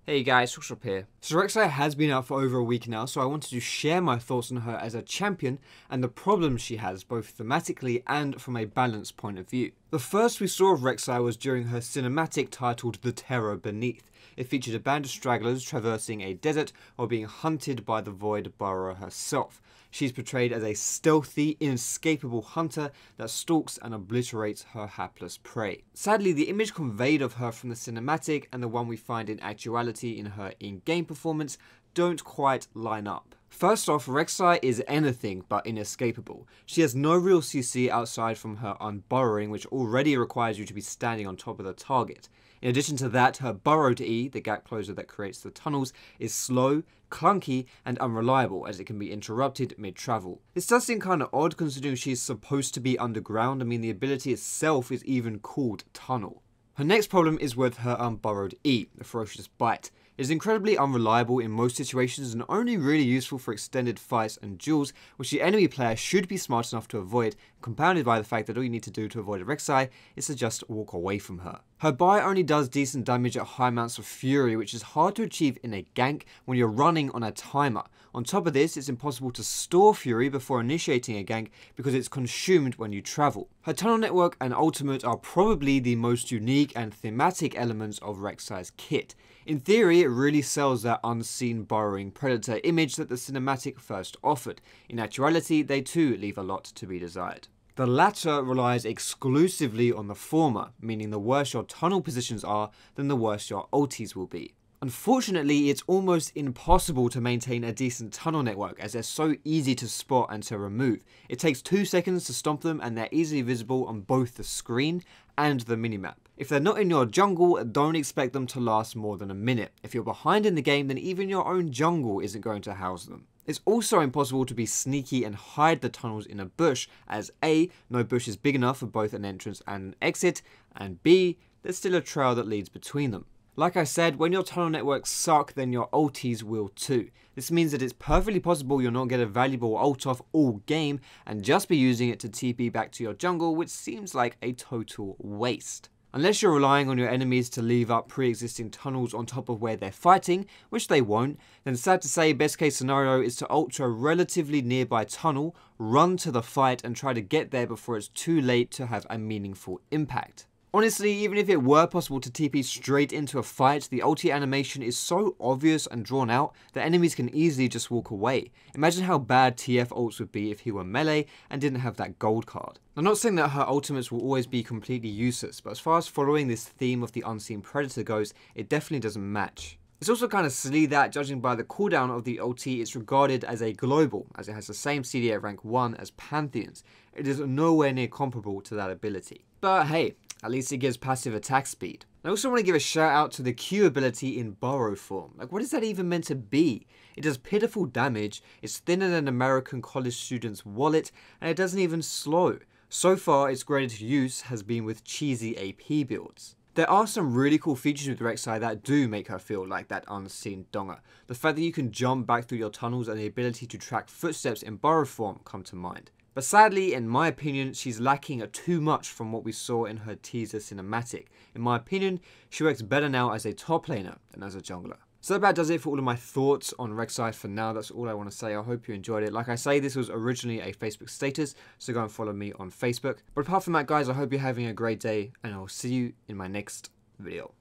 Hey guys, Hookshop here. So Rek'Sai has been out for over a week now, so I wanted to share my thoughts on her as a champion and the problems she has both thematically and from a balanced point of view. The first we saw of Rek'Sai was during her cinematic titled The Terror Beneath. It featured a band of stragglers traversing a desert while being hunted by the Void Burrower herself. She's portrayed as a stealthy, inescapable hunter that stalks and obliterates her hapless prey. Sadly, the image conveyed of her from the cinematic and the one we find in actuality in her in-game performance don't quite line up. First off, Rek'Sai is anything but inescapable. She has no real CC outside from her unburrowing, which already requires you to be standing on top of the target. In addition to that, her burrowed E, the gap closer that creates the tunnels, is slow, clunky, and unreliable as it can be interrupted mid-travel. This does seem kinda odd considering she's supposed to be underground. I mean, the ability itself is even called Tunnel. Her next problem is with her unburrowed E, the Ferocious Bite. It is incredibly unreliable in most situations and only really useful for extended fights and duels, which the enemy player should be smart enough to avoid, compounded by the fact that all you need to do to avoid a Rek'Sai is to just walk away from her. Her bite only does decent damage at high amounts of fury, which is hard to achieve in a gank when you're running on a timer. On top of this, it's impossible to store fury before initiating a gank because it's consumed when you travel. Her tunnel network and ultimate are probably the most unique and thematic elements of Rek'Sai's kit. In theory, it really sells that unseen burrowing predator image that the cinematic first offered. In actuality, they too leave a lot to be desired. The latter relies exclusively on the former, meaning the worse your tunnel positions are, then the worse your ultis will be. Unfortunately, it's almost impossible to maintain a decent tunnel network as they're so easy to spot and to remove. It takes 2 seconds to stomp them and they're easily visible on both the screen and the minimap. If they're not in your jungle, don't expect them to last more than a minute. If you're behind in the game, then even your own jungle isn't going to house them. It's also impossible to be sneaky and hide the tunnels in a bush, as A, no bush is big enough for both an entrance and an exit, and B, there's still a trail that leads between them. Like I said, when your tunnel networks suck, then your ultis will too. This means that it's perfectly possible you'll not get a valuable ult off all game and just be using it to TP back to your jungle, which seems like a total waste. Unless you're relying on your enemies to leave up pre-existing tunnels on top of where they're fighting, which they won't, then sad to say, best case scenario is to ult to a relatively nearby tunnel, run to the fight and try to get there before it's too late to have a meaningful impact. Honestly, even if it were possible to TP straight into a fight, the ulti animation is so obvious and drawn out that enemies can easily just walk away. Imagine how bad TF ults would be if he were melee and didn't have that gold card. I'm not saying that her ultimates will always be completely useless, but as far as following this theme of the unseen predator goes, it definitely doesn't match. It's also kind of silly that, judging by the cooldown of the ulti, it's regarded as a global, as it has the same CD at rank 1 as Pantheon's. It is nowhere near comparable to that ability. But hey, at least it gives passive attack speed. I also want to give a shout out to the Q ability in burrow form. Like, what is that even meant to be? It does pitiful damage, it's thinner than an American college student's wallet, and it doesn't even slow. So far, its greatest use has been with cheesy AP builds. There are some really cool features with Rek'Sai that do make her feel like that unseen donger. The fact that you can jump back through your tunnels and the ability to track footsteps in burrow form come to mind. But sadly, in my opinion, she's lacking too much from what we saw in her teaser cinematic. In my opinion, she works better now as a top laner than as a jungler. So that about does it for all of my thoughts on Rek'Sai for now. That's all I want to say. I hope you enjoyed it. Like I say, this was originally a Facebook status, so go and follow me on Facebook. But apart from that, guys, I hope you're having a great day, and I'll see you in my next video.